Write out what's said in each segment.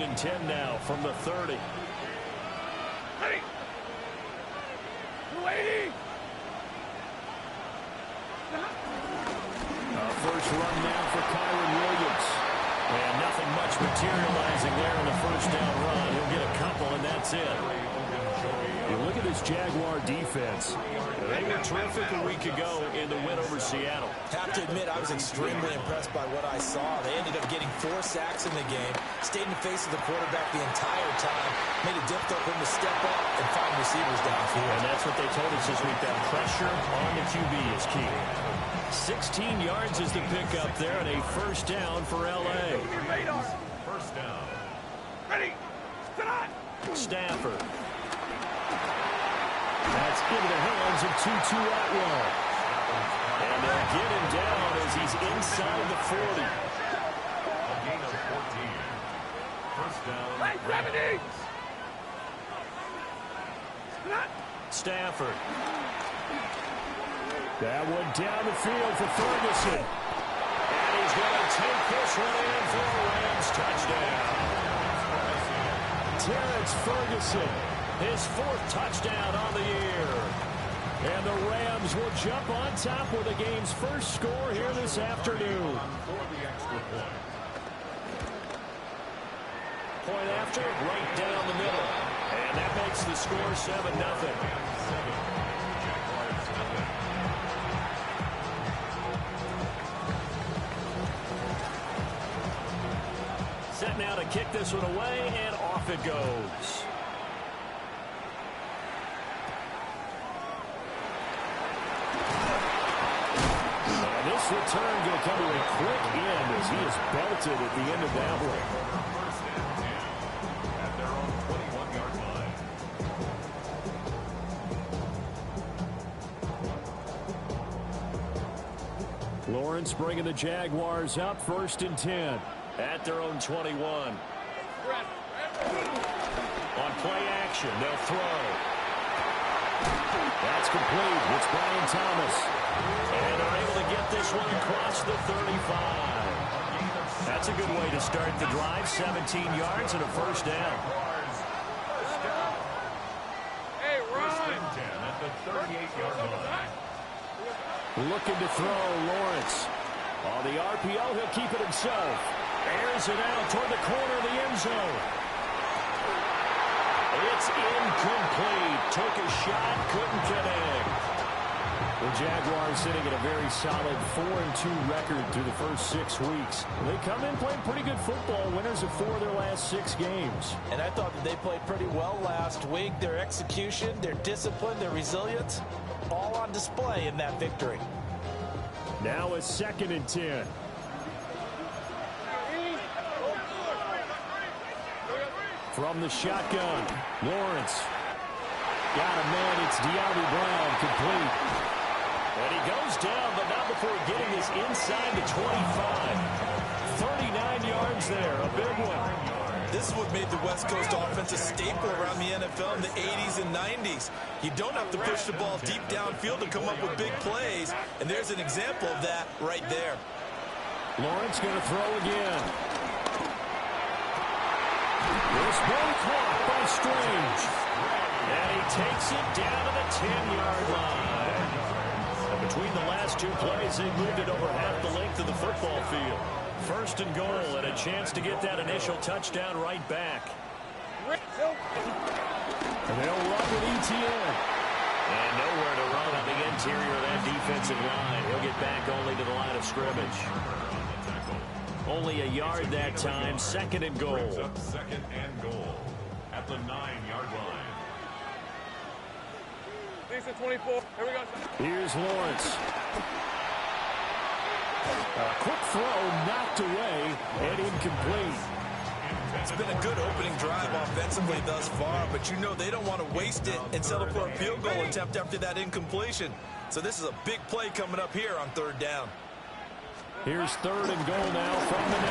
And 10 now from the 30. Ready. 280. First run now for Kyron Williams. And nothing much materializing there in the first down run. He'll get a couple, and that's it. You look at this Jaguar defense. They were terrific a week ago in the win over Seattle. Have to admit, I was extremely impressed by what I saw. They ended up getting 4 sacks in the game, stayed in the face of the quarterback the entire time, made it difficult for him to step up and find receivers downfield. And that's what they told us this week, that pressure on the QB is key. 16 yards is the pickup there, and a first down for L.A. First down. Ready. Stafford. That's into the hands of Tutu Atwell. And they'll get him down as he's inside the 40. A gain of 14. First down. Stafford. That one down the field for Ferguson. And he's going to take this one in for a Rams touchdown. Terrence Ferguson, his 4th touchdown on the year. And the Rams will jump on top with the game's first score here this afternoon. Point after, right down the middle. And that makes the score 7-0. Set now to kick this one away, and off it goes. And this return going to come to a quick end as he is belted at the end of that one. First and 10 at their own 21-yard line. Lawrence bringing the Jaguars up, 1st and 10 at their own 21. On play action, they'll throw. That's complete. It's Brian Thomas. And they're able to get this one across the 35. That's a good way to start the drive. 17 yards and a first down. Hey, first and 10 at the 38-yard line. Looking to throw, Lawrence. On the RPO, he'll keep it himself. Airs it out toward the corner of the end zone. It's incomplete. Took a shot, couldn't connect. The Jaguars sitting at a very solid 4-2 record through the first 6 weeks. They come in playing pretty good football, winners of 4 of their last 6 games. And I thought that they played pretty well last week. Their execution, their discipline, their resilience, all on display in that victory. Now a 2nd and 10. From the shotgun, Lawrence. Got a man, it's De'Ami Brown, complete. And he goes down, but not before getting this inside the 25. 39 yards there, a big one. This is what made the West Coast offense a staple around the NFL in the 80s and 90s. You don't have to push the ball deep downfield to come up with big plays, and there's an example of that right there. Lawrence going to throw again. This one caught by Strange. And he takes it down to the 10-yard line. And between the last 2 plays, they moved it over half the length of the football field. 1st and goal, and a chance to get that initial touchdown right back. And they'll run with ETN. And nowhere to run on the interior of that defensive line. He'll get back only to the line of scrimmage. Only a yard that time. 2nd and goal. 2nd and goal at the 9-yard line. 24. Here we go. Here's Lawrence. A quick throw knocked away and incomplete. It's been a good opening drive offensively thus far, but you know they don't want to waste it and settle for a field goal attempt after that incompletion. So this is a big play coming up here on 3rd down. Here's 3rd and goal now from the 9.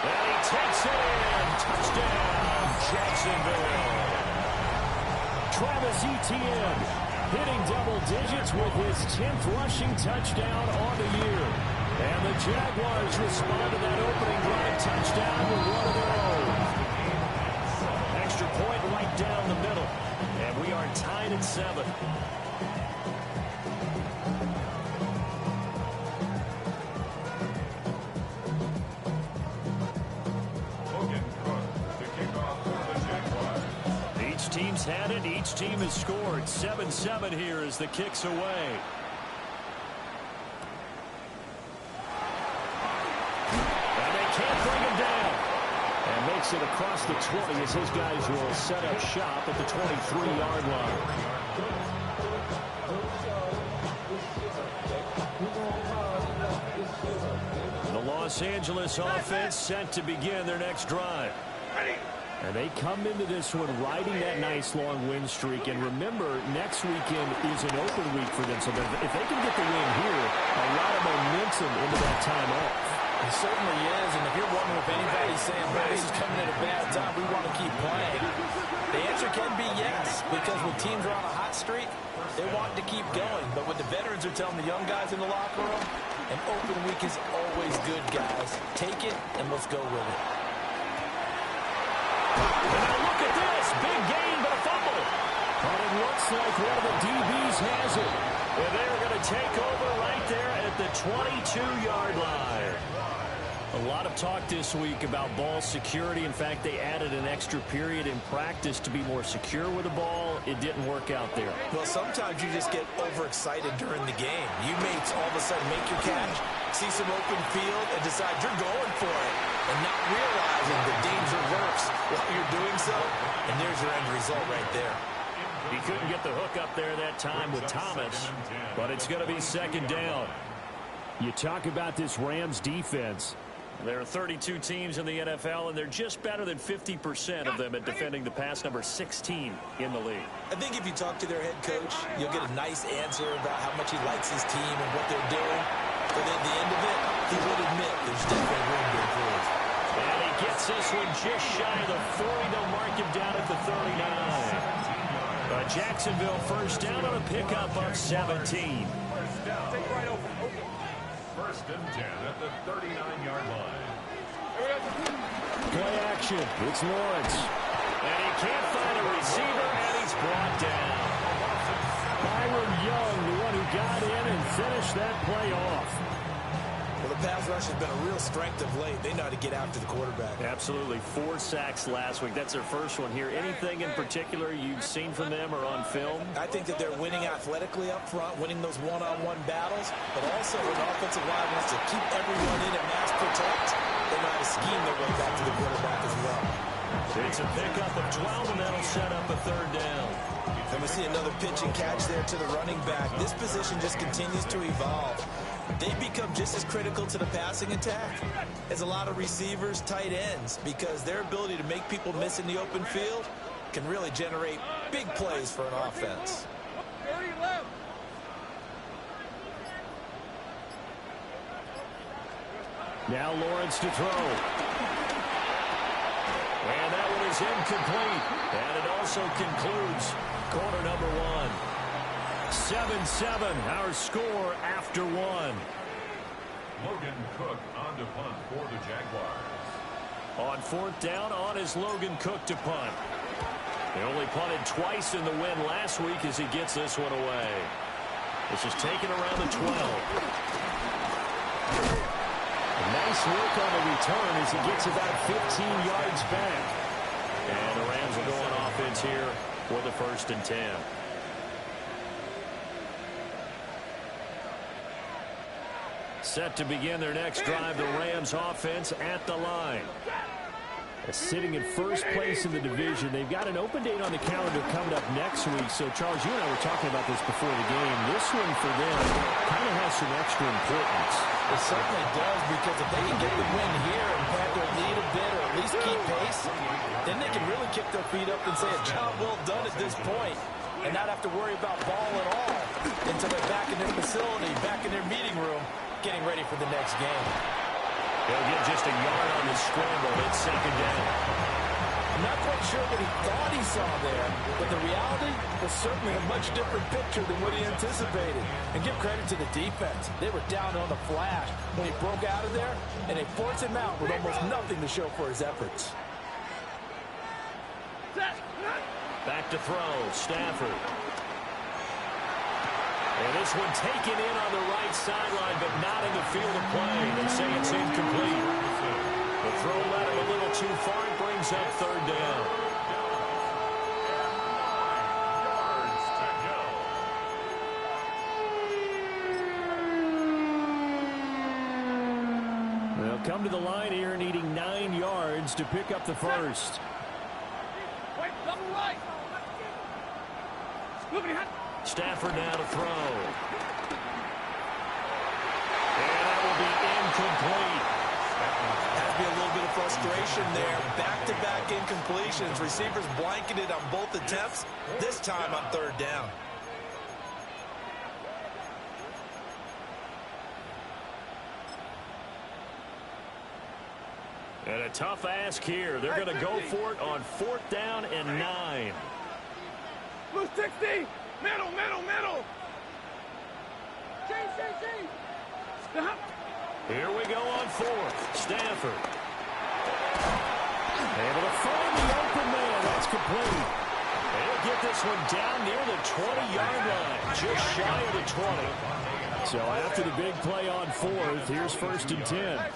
And he takes it in. Touchdown, Jacksonville. Travis Etienne hitting double digits with his 10th rushing touchdown on the year. And the Jaguars respond to that opening drive touchdown with one of their own. Extra point right down the middle. And we are tied at 7. Each team's had it. Each team has scored. 7-7 here as the kick's away. Makes it across the 20 as his guys will set up shop at the 23-yard line. The Los Angeles offense set to begin their next drive. And they come into this one riding that nice long win streak. And remember, next weekend is an open week for them. So if they can get the win here, a lot of momentum into that time off. It certainly is, and if you're wondering if anybody's saying, boy, this is coming at a bad time, we want to keep playing, the answer can be yes, because when teams are on a hot streak, they want to keep going. But what the veterans are telling the young guys in the locker room, an open week is always good, guys. Take it, and let's go with it. And now look at this. Big gain, but a fumble. But it looks like one of the DBs has it. And they're going to take over right there at the 22-yard line. A lot of talk this week about ball security. In fact, they added an extra period in practice to be more secure with the ball. It didn't work out there. Well, sometimes you just get overexcited during the game. You may all of a sudden make your catch, see some open field, and decide you're going for it, and not realizing the danger lurks while you're doing so. And there's your end result right there. He couldn't get the hook up there that time with Thomas, but it's going to be second down. You talk about this Rams defense. There are 32 teams in the NFL, and they're just better than 50% of them at defending the pass, number 16 in the league. I think if you talk to their head coach, you'll get a nice answer about how much he likes his team and what they're doing. But at the end of it, he would admit there's definitely room to improve. And he gets this one just shy of the 40. They'll mark him down at the 39. Jacksonville first down on a pickup of 17. First and 10 at the 39-yard line. Play action. It's Lawrence. And he can't find a receiver, and he's brought down. Byron Young, the one who got in and finished that play off. Well, the pass rush has been a real strength of late. They know how to get after the quarterback. Absolutely. 4 sacks last week. That's their first one here. Anything in particular you've seen from them or on film? I think that they're winning athletically up front, winning those one-on-one battles, but also when the offensive line wants to keep everyone in and mass protect, they know how to scheme their way back to the quarterback as well. It's a pickup of 12, and that'll set up a third down. And we see another pitch and catch there to the running back. This position just continues to evolve. They become just as critical to the passing attack as a lot of receivers, tight ends, because their ability to make people miss in the open field can really generate big plays for an offense. Now Lawrence to throw. And that one is incomplete. And it also concludes quarter number 1. 7-7, our score after 1. Logan Cook on to punt for the Jaguars. On fourth down, on is Logan Cook to punt. They only punted twice in the win last week as he gets this one away. This is taken around the 12. A nice work on the return as he gets about 15 yards back. And the Rams will go on offense here for the 1st and 10. Set to begin their next drive, the Rams offense at the line. Sitting in first place in the division. They've got an open date on the calendar coming up next week. So, Charles, you and I were talking about this before the game. This one for them kind of has some extra importance. It certainly does, because if they can get the win here and plant their lead a bit or at least keep pace, then they can really kick their feet up and say a job well done at this point and not have to worry about ball at all until they're back in their facility, back in their meeting room, getting ready for the next game. They'll get just a yard on the scramble. It's second down. I'm not quite sure what he thought he saw there, but the reality was certainly a much different picture than what he anticipated. And give credit to the defense. They were down on the flash when he broke out of there, and they forced him out with almost nothing to show for his efforts. Back to throw, Stafford. And this one taken in on the right sideline, but not in the field of play. They say it's incomplete. The throw led him a little too far. It brings up third down. They'll come to the line here needing 9 yards to pick up the first. Wait, double right. Stafford now to throw. And that will be incomplete. Has to be a little bit of frustration there. Back-to-back incompletions. Receivers blanketed on both attempts. This time on third down. And a tough ask here. They're going to go for it on 4th down and 9. Blue 60. Middle. Change. Stop. Here we go on 4th. Stafford. Able to find the open man. That's complete. They'll get this one down near the 20-yard line. Just shy of the 20. So after the big play on 4th, here's 1st and 10. And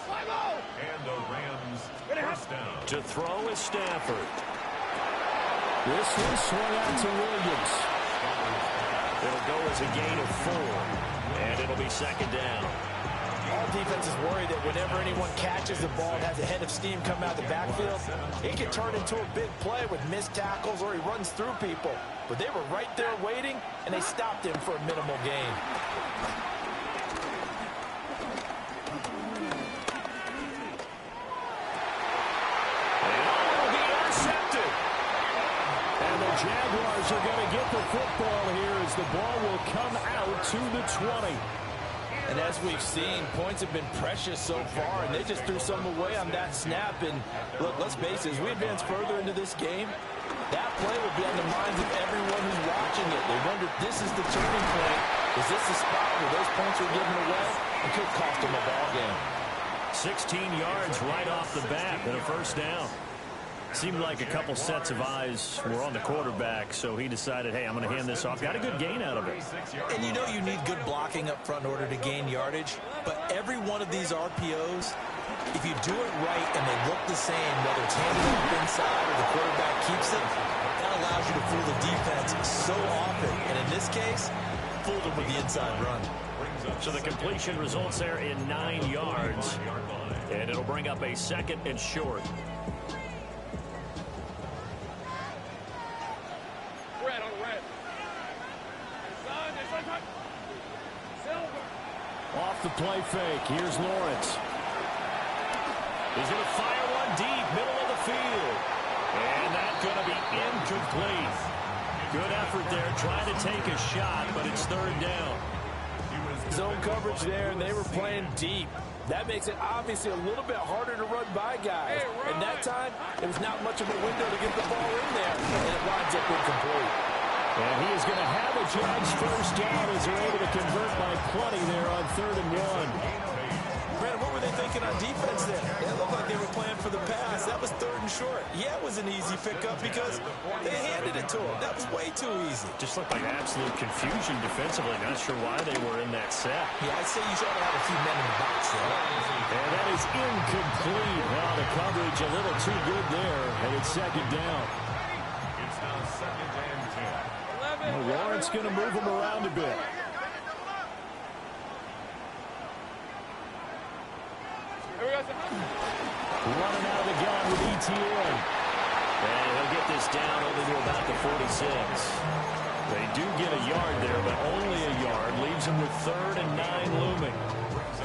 the Rams first down. To throw is Stafford. This one swung out to Williams. It'll go as a gain of 4. And it'll be 2nd down. All defense is worried that whenever anyone catches the ball and has a head of steam come out of the backfield, it can turn into a big play with missed tackles or he runs through people. But they were right there waiting, and they stopped him for a minimal gain. Jaguars are going to get the football here as the ball will come out to the 20. And as we've seen, points have been precious so far, and they just threw some away on that snap. And look, let's face it, as we advance further into this game, that play will be on the minds of everyone who's watching it. They wonder if this is the turning point. Is this the spot where those points are given away? It could cost them a ball game. 16 yards right off the bat and a first down. Seemed like a couple sets of eyes were on the quarterback, so he decided, hey, I'm going to hand this off. Got a good gain out of it. And you know you need good blocking up front in order to gain yardage, but every one of these RPOs, if you do it right and they look the same, whether it's handed off inside or the quarterback keeps it, that allows you to fool the defense so often. And in this case, fooled them with the inside run. So the completion results there in 9 yards, and it'll bring up a 2nd and short. Off the play fake. Here's Lawrence. He's going to fire one deep, middle of the field. And that's going to be incomplete. Good effort there, trying to take a shot, but it's 3rd down. Zone coverage there, and they were playing deep. That makes it obviously a little bit harder to run by guys. And that time, there was not much of a window to get the ball in there, and it winds up incomplete. And he is going to have a Jags first down as they're able to convert by plenty there on 3rd and 1. Brandon, what were they thinking on defense there? It looked like they were playing for the pass. That was 3rd and short. Yeah, it was an easy pickup because they handed it to him. That was way too easy. Just looked like absolute confusion defensively. Not sure why they were in that set. Yeah, I'd say you should have had a few men in the box there. And that is incomplete. Well, the coverage a little too good there, and it's 2nd down. It's now 2nd and 10. Well, Lawrence going to move him around a bit. Running out of the gun with ETN. And he'll get this down only to about the 46. They do get a yard there, but only a yard. Leaves him with 3rd and 9 looming.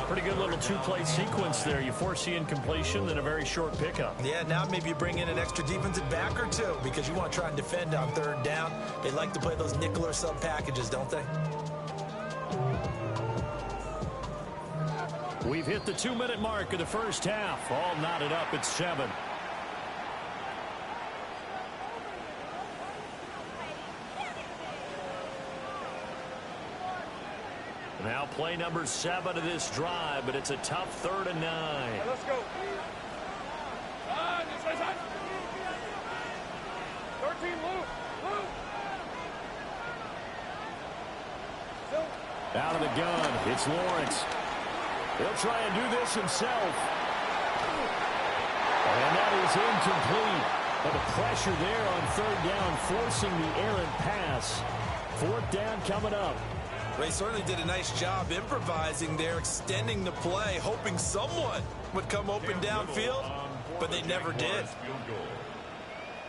Pretty good little two-play sequence there. You force the incompletion, then a very short pickup. Yeah, now maybe you bring in an extra defensive back or two because you want to try and defend on 3rd down. They like to play those nickel or sub packages, don't they? We've hit the 2-minute mark of the first half. All knotted up at 7. Now play number 7 of this drive, but it's a tough 3rd and 9. Hey, let's go. 13, Luke. Out of the gun, it's Lawrence. He'll try and do this himself. And that is incomplete. But the pressure there on 3rd down, forcing the errant pass. 4th down coming up. They certainly did a nice job improvising there, extending the play, hoping someone would come open downfield, but they never did.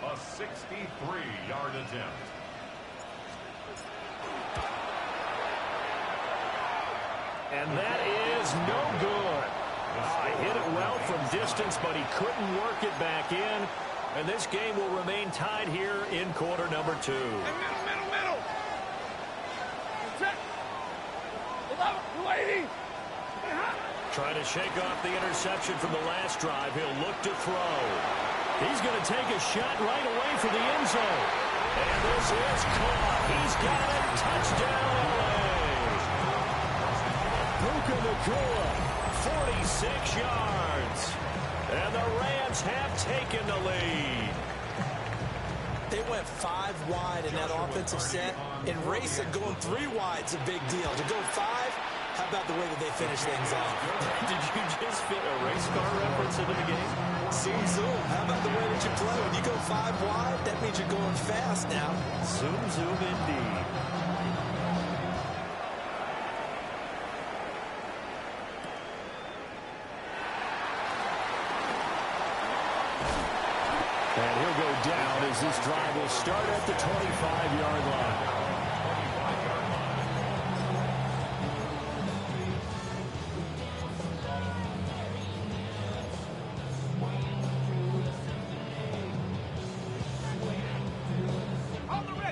A 63-yard attempt. And that is no good. Hit it well from distance, but he couldn't work it back in. And this game will remain tied here in quarter number 2. Middle. Check. 280. Trying to shake off the interception from the last drive. He'll look to throw. He's going to take a shot right away for the end zone. And this is caught. He's got it. Touchdown, LA. Puka Nacua, 46 yards. And the Rams have taken the lead. They went 5 wide in that offensive set, and racing going 3 wide's a big deal. To go 5, how about the way that they finish things off? Did you just fit a race car reference into the game? Zoom. How about the way that you play? When you go 5 wide, that means you're going fast now. Zoom indeed. And he'll go down as this drive will start at the 25-yard line.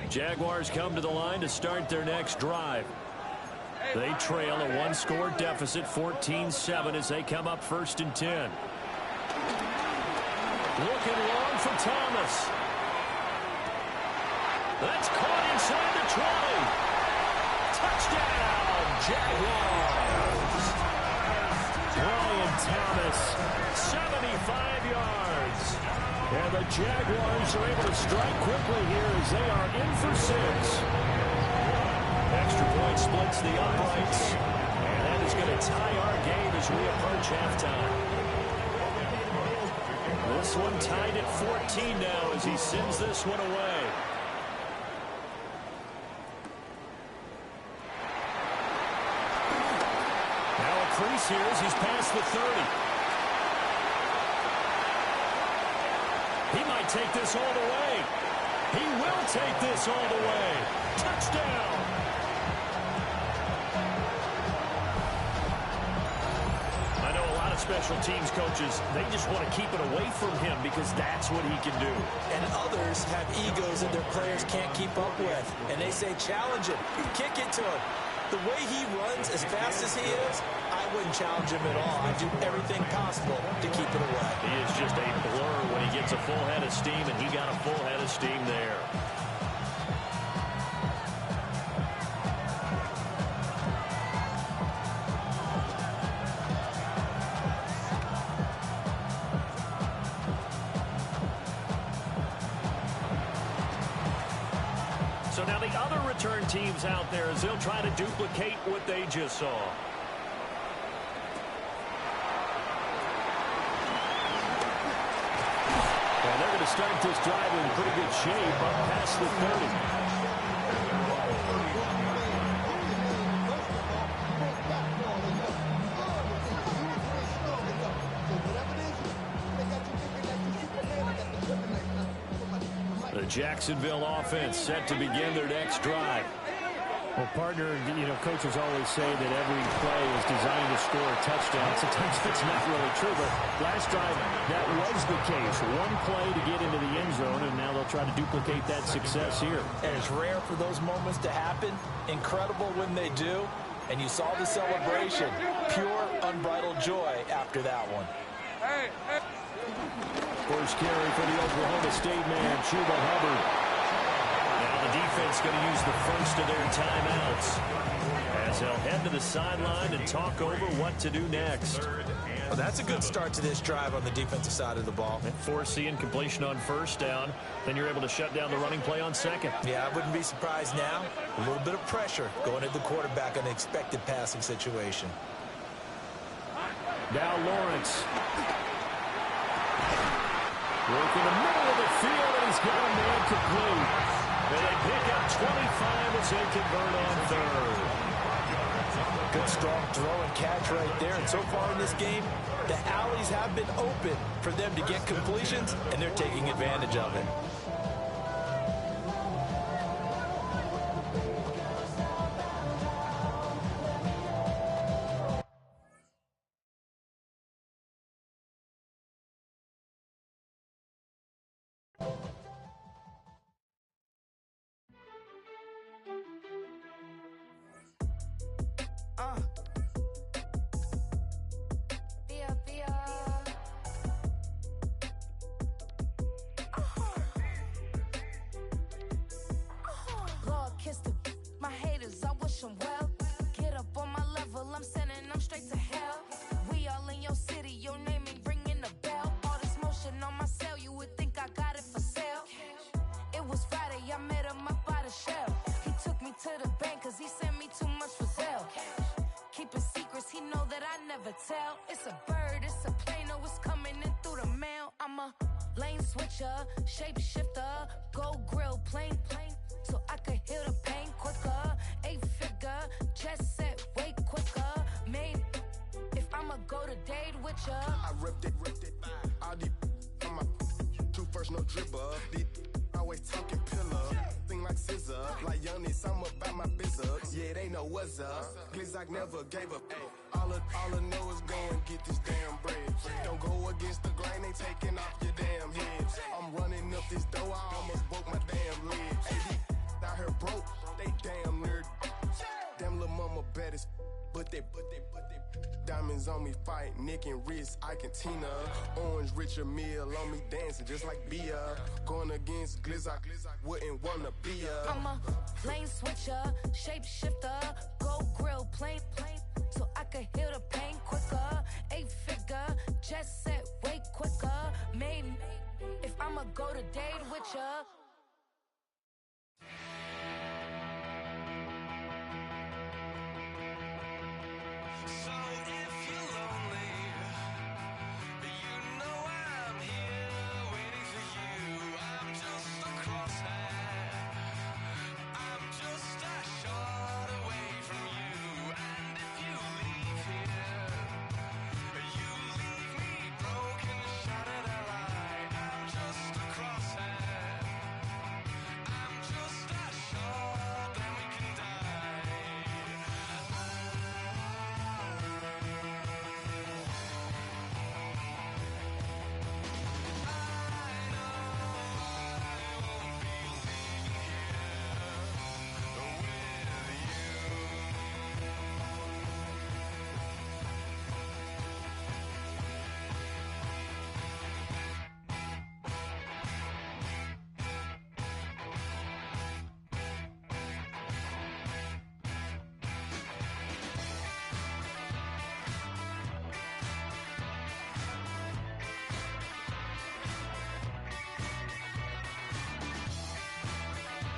Jaguars come to the line to start their next drive. They trail a 1-score deficit, 14-7, as they come up 1st and 10. Looking long for Thomas. That's caught inside the 20. Touchdown, Jaguars. Brian Thomas, 75 yards. And the Jaguars are able to strike quickly here as they are in for 6. Extra point splits the uprights. And that is going to tie our game as we approach halftime. This one tied at 14 now as he sends this one away. Now a crease here as he's past the 30. He might take this all the way. He will take this all the way. Touchdown. Special teams coaches, they just want to keep it away from him because that's what he can do. And others have egos that their players can't keep up with. And they say, challenge him, kick it to him. The way he runs as fast as he is, I wouldn't challenge him at all. I'd do everything possible to keep it away. He is just a blur when he gets a full head of steam, and he got a full head of steam there. So now the other return teams out there as they'll try to duplicate what they just saw. And they're going to start this drive in pretty good shape up past the 30. The Jacksonville offense set to begin their next drive. Well, partner, coaches always say that every play is designed to score a touchdown. Sometimes that's not really true, but last drive, that was the case. One play to get into the end zone, and now they'll try to duplicate that success here. And it's rare for those moments to happen. Incredible when they do. And you saw the celebration. Pure, unbridled joy after that one. Hey. First carry for the Oklahoma State man, Chuba Hubbard. Now the the defense going to use the first of their timeouts as they'll head to the sideline and talk over what to do next. Well, that's a good start to this drive on the defensive side of the ball. Forcing completion on first down. Then you're able to shut down the running play on second. Yeah, I wouldn't be surprised now. A little bit of pressure going at the quarterback in an expected passing situation. Now Lawrence. Work in the middle of the field, and he's got a man complete. And they pick up 25 as they convert on third. Good, strong throw and catch right there. And so far in this game, the alleys have been open for them to get completions, and they're taking advantage of it. It's a bird, it's a plane, oh, it's coming in through the mail. I'm a lane switcher, shape shifter, go grill, plane, so I could heal the pain quicker. 8-figure, jet set, way quicker. Made if I'ma go to date with ya. I ripped it, all these on my true first, no dribble. These always talking pillar, thing like scissor, like youngest, I'm about my business. Yeah, they know what's up. Glizzock never gave up. All I know is go and get this damn bread. Don't go against the grain, they taking off your damn head. I'm running up this door, I almost broke my damn leg. Hey, these out here broke, they damn nerd. Damn little mama bad as but they diamonds on me fight, neck and wrist, I can Tina. Orange Richard Mill on me dancing just like Bia. Going against Glizzock, wouldn't wanna be a. I'm a lane switcher, shape shifter, go grill, plane, so I could heal the pain quicker. 8-figure, jet set, way quicker. Made if I'ma go to date with ya.